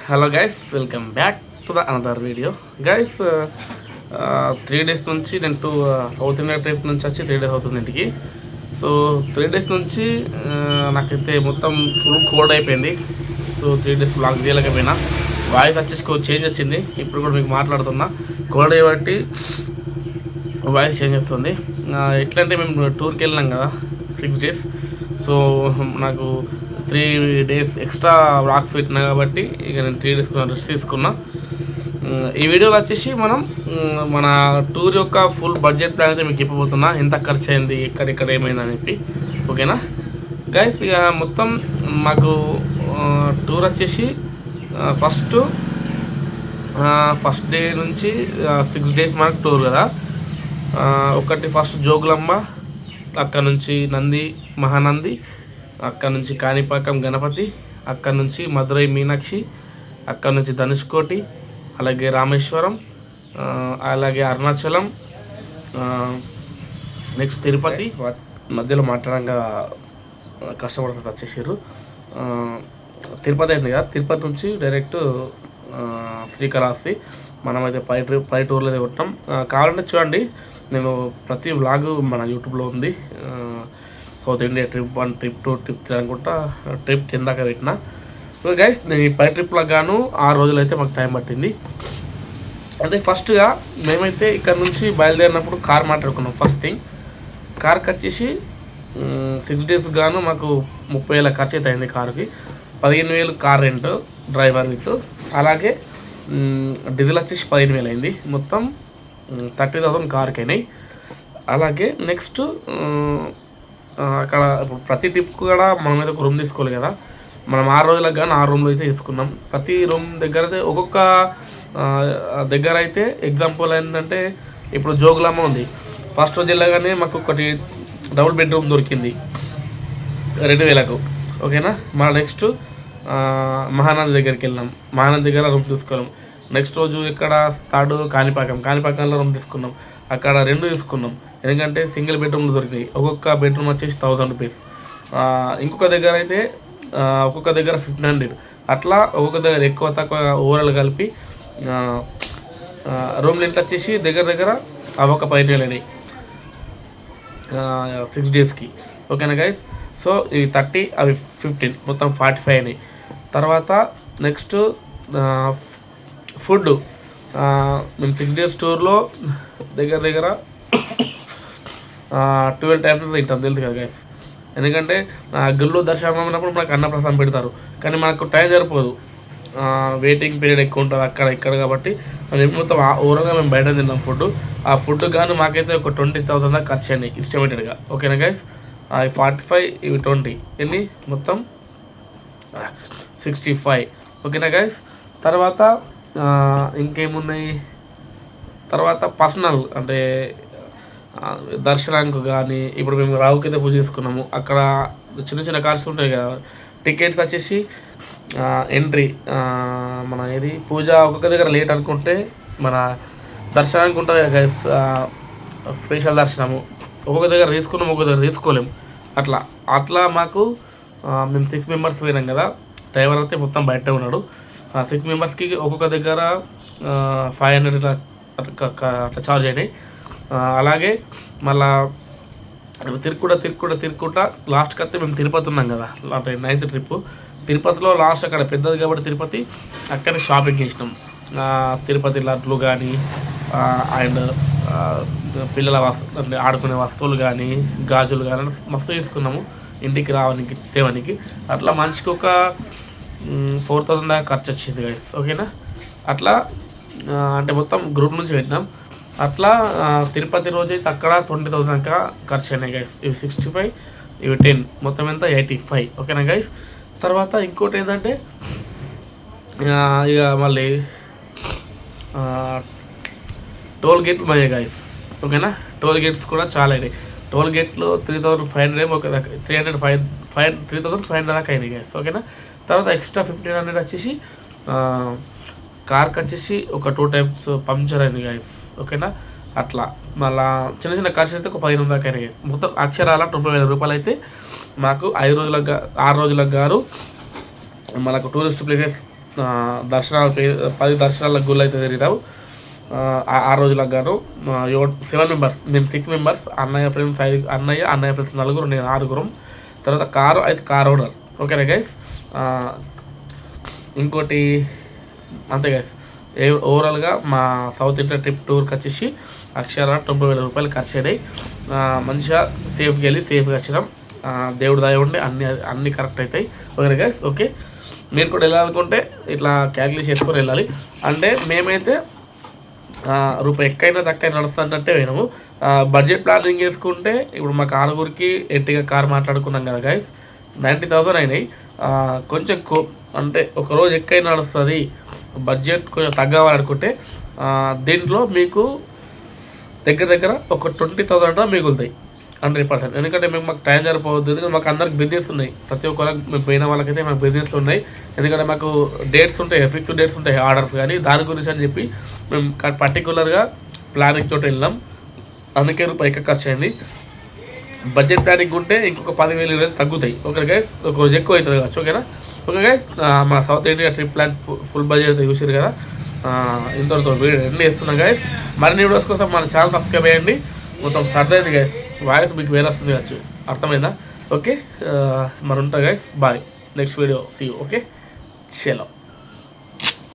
Hello guys, welcome back to the another video. Guys, 3 days నుంచి నేను south India trip నుంచి వచ్చి 3 days అవుతుంది ఇంటికి. సో 3 days నుంచి నాకైతే మొత్తం ఫుల్ కోల్డ్ అయిపోయింది. సో 3 days బ్లాగ్ చేయలేకపోయినా. వాయిస్ వచ్చేసి చేంజ్ వచ్చింది. ఇప్పుడు కూడా మీకు మాట్లాడుతున్నా కోల్డ్ అయ్యబట్టి వాయిస్ చేంజ్ వస్తుంది. ఎట్లంటే మేము టూర్కి వెళ్ళినాం కదా 6 days. సో నాకు 3 days ఎక్స్ట్రా వ్లాగ్స్ పెట్టినా కాబట్టి ఇక నేను 3 days రెస్ట్ తీసుకున్నా. ఈ వీడియోలో వచ్చేసి మనం మన టూర్ యొక్క ఫుల్ బడ్జెట్ ప్లాన్ అయితే మీకు చెప్పబోతున్నా. ఎంత ఖర్చు అయింది, ఎక్కడెక్కడ ఏమైందని చెప్పి. ఓకేనా గైస్, ఇక మొత్తం మాకు టూర్ వచ్చేసి ఫస్ట్ డే నుంచి 6 days మనకు టూర్ కదా. ఒకటి ఫస్ట్ జోగులాంబ, అక్కడ నుంచి మహానంది, అక్కడ నుంచి కాణిపాకం గణపతి, అక్కడ నుంచి మధురై మీనాక్షి, అక్కడ నుంచి ధనుష్కోటి, అలాగే రామేశ్వరం, అలాగే అరుణాచలం, నెక్స్ట్ తిరుపతి. మధ్యలో మాట్లాడంగా కష్టపడుతుంది వచ్చేసారు. తిరుపతి అయింది కదా, తిరుపతి నుంచి డైరెక్ట్ శ్రీకాళహస్తి. మనమైతే పై టూర్లో అయితే కొట్టాం. కావాలంటే చూడండి, నేను ప్రతి వ్లాగు మన యూట్యూబ్లో ఉంది. South India trip 1, trip 2, trip 3 అనుకుంటా ట్రిప్ 10 దాకా పెట్టిన. సో గైస్, నేను ఈ పై ట్రిప్లకు గాను 6 రోజులు అయితే మాకు టైం పట్టింది. అదే ఫస్ట్గా మేమైతే ఇక్కడ నుంచి బయలుదేరినప్పుడు కార్ మాట్లాడుకున్నాం. ఫస్ట్ థింగ్, కార్కి వచ్చేసి 6 days గాను మాకు 30,000 ఖర్చు అయితే అయింది. కారుకి 15,000 కార్ రెంట్, డ్రైవర్ విత్, అలాగే డీజిల్ వచ్చేసి 15,000 అయింది. మొత్తం 30,000 కార్కి అయినాయి. అలాగే నెక్స్ట్ అక్కడ ప్రతి ట్రిప్కు కూడా మనం అయితే ఒక రూమ్ తీసుకోవాలి కదా. మనం 6 రోజులకు కానీ 6 రూమ్లు అయితే తీసుకున్నాం. ప్రతి రూమ్ దగ్గర అయితే ఒక్కొక్క దగ్గర అయితే ఎగ్జాంపుల్ ఏంటంటే, ఇప్పుడు జోగులాంబ ఉంది. ఫస్ట్ రోజు వెళ్ళగానే మాకు ఒకటి డబుల్ బెడ్రూమ్ దొరికింది 2,000కు. ఓకేనా. మన నెక్స్ట్ మహానంది దగ్గరికి వెళ్ళినాం. మహానంది దగ్గర రూమ్ తీసుకున్నాం. నెక్స్ట్ రోజు ఇక్కడ కాణిపాకంలో రూమ్ తీసుకున్నాం. అక్కడ 2 తీసుకున్నాం, ఎందుకంటే సింగిల్ బెడ్రూమ్లు దొరికినాయి. ఒక్కొక్క బెడ్రూమ్ వచ్చేసి 1,000 రూపీస్. ఇంకొక దగ్గర అయితే ఒక్కొక్క దగ్గర 1,500. అట్లా ఒక్కొక్క దగ్గర ఎక్కువ తక్కువ ఓవరాల్ కలిపి రూమ్ రెంట్ వచ్చేసి దగ్గర ఒక 15,000 అయినాయి 6 daysకి. ఓకేనా గైస్. సో ఇవి 30, అవి 15, మొత్తం 45 అయినాయి. తర్వాత నెక్స్ట్ ఫుడ్. మేము 6 days టూర్లో దగ్గర 12 times తింటాం, తెలుసు కదా గైస్. ఎందుకంటే గుళ్ళు దర్శనం అయినప్పుడు మనకు అన్నప్రసాదం పెడతారు, కానీ మనకు టైం సరిపోదు. వెయిటింగ్ పీరియడ్ ఎక్కువ ఉంటుంది ఇక్కడ కాబట్టి మేము మొత్తం ఓవరాల్గా మేము బయట తిన్నాం ఫుడ్. ఆ ఫుడ్ కానీ మాకైతే ఒక 20,000 దాకా ఖర్చు అయినాయి ఎస్టిమేటెడ్గా. ఓకేనా గైస్. అవి 45, ఇవి 20, ఎన్ని మొత్తం 65. ఓకేనా గైస్. తర్వాత ఇంకేమున్నాయి, తర్వాత పర్సనల్ అంటే దర్శనానికి కానీ, ఇప్పుడు మేము రావుకైతే పూజ చేసుకున్నాము. అక్కడ చిన్న కార్స్ ఉంటాయి కదా, టికెట్స్ వచ్చేసి ఎంట్రీ మన పూజ ఒక్కొక్క దగ్గర లేట్ అనుకుంటే మన దర్శనానికి ఉంటుంది కదా గైస్, స్పెషల్ దర్శనము ఒక్కొక్క దగ్గర తీసుకున్నాం, ఒక్కొక్క దగ్గర తీసుకోలేము. అట్లా మాకు మేము 6 members పోయినాం కదా. డ్రైవర్ అయితే మొత్తం బయట ఉన్నాడు. 6 members ఒక్కొక్క దగ్గర 500 అట్లా ఛార్జ్ అయినాయి. అలాగే మళ్ళా తిరుక్కుంటా లాస్ట్కి వస్తే మేము తిరుపతి ఉన్నాం కదా, అంటే 9th ట్రిప్. తిరుపతిలో లాస్ట్ అక్కడ పెద్దది కాబట్టి తిరుపతి, అక్కడే షాపింగ్ చేసినాం. తిరుపతి లడ్లు కానీ అండ్ పిల్లల అంటే ఆడుకునే వస్తువులు కానీ, గాజులు కానీ మస్తు తీసుకున్నాము ఇంటికి రావడానికి తేవడానికి. అట్లా మనిషికి ఒక 4,000 దాకా ఖర్చు వచ్చింది గైస్. ఓకేనా. అట్లా అంటే మొత్తం గ్రూప్ నుంచి పెట్టినాం. అట్లా తిరుపతి రోజు అయితే అక్కడ 20,000 దాకా ఖర్చు అయినాయి గైస్. ఇవి 65, ఇవి 10, మొత్తం ఎంత 85. ఓకేనా గైస్. తర్వాత ఇంకోటి ఏంటంటే, ఇక మళ్ళీ టోల్ గేట్లు పోయాయి గైస్. ఓకేనా. టోల్ గేట్స్ కూడా చాలా అయినాయి. టోల్ గేట్లు 3,500 ఒక 3,500 దాకా అయినాయి గైస్. ఓకేనా. తర్వాత ఎక్స్ట్రా 1,500 వచ్చేసి కార్కి వచ్చేసి ఒక 2 times పంక్చర్ అయింది గైస్. ఓకేనా. అట్లా మళ్ళీ చిన్న ఖర్చు అయితే ఒక 15,000 దాకా అయినాయి. మొత్తం అక్షరాల 90,000 రూపాయలు అయితే మాకు 6 రోజులకు గాను మనకు టూరిస్ట్ ప్లేసెస్ దర్శనాలు 10 దర్శనాల గుళ్ళు అయితే తిరిగినాము. ఆ రోజులకు గాను 7 మెంబర్స్, మేము 6 మెంబర్స్, అన్నయ్య ఫ్రెండ్స్ 5, అన్నయ్య ఫ్రెండ్స్ 4, నేను 6. తర్వాత కార్ ఓనర్. ఓకేనా గైస్. ఇంకోటి అంతే గైస్. ఓవరాల్గా మా సౌత్ ఇండియా ట్రిప్ టూర్కి వచ్చేసి అక్షర 90,000 రూపాయలు ఖర్చు అయినాయి. మంచిగా సేఫ్గా వెళ్ళి సేఫ్గా వచ్చినాం. దేవుడు దయ ఉండి అన్నీ కరెక్ట్ అవుతాయి. Okay guys. ఓకే, మీరు కూడా వెళ్ళాలనుకుంటే ఇట్లా క్యాల్కులేట్ చేసుకొని వెళ్ళాలి. అంటే మేమైతే రూపాయి ఎక్కైనా తక్కువ నడుస్తుందంటే పోయినాము. బడ్జెట్ ప్లానింగ్ చేసుకుంటే ఇప్పుడు మాకు 6గురికి ఎట్టిగా కార్ మాట్లాడుకున్నాం కదా గైస్, 90,000 అయినాయి. కొంచెం అంటే ఒకరోజు ఎక్కైనా నడుస్తుంది, బడ్జెట్ కొంచెం తగ్గవాలనుకుంటే దీంట్లో మీకు దగ్గర ఒక 20,000 మిగులుతాయి 100%. ఎందుకంటే మాకు టైం సరిపోవద్దు. ఎందుకంటే మాకు అందరికి బిజినెస్ ఉన్నాయి. ప్రతి ఒక్కరికి మేము పోయిన వాళ్ళకైతే మాకు బిజినెస్లు ఉన్నాయి. ఎందుకంటే మాకు డేట్స్ ఉంటాయి, ఫిక్స్డ్ డేట్స్ ఉంటాయి, ఆర్డర్స్. కానీ దాని గురించి అని చెప్పి మేము పర్టికులర్గా ప్లానింగ్ తోటి వెళ్ళాం. అందుకే రూపాయి ఎక్కువ ఖర్చు అయింది. బడ్జెట్ ప్లానింగ్ ఉంటే ఇంకొక 10,000 తగ్గుతాయి. ఓకే గైస్, ఒక రోజు ఎక్కువ అవుతుంది కావచ్చు. ఓకేనా. ఓకే గైస్, మా south India trip plan full budget చూసారు కదా. ఇంతవరకు వీడియో ఎండ్ చేస్తున్నాం గైస్. మరిన్ని వీడియోస్ కోసం మన ఛానల్ సబ్స్క్రైబ్ చేయండి. మొత్తం సర్దైంది గైస్, వాయిస్ మీకు వేరే వస్తుంది కావచ్చు, అర్థమైందా? ఓకే, మరి ఉంటా guys, bye. Next video see you. Okay, చలో.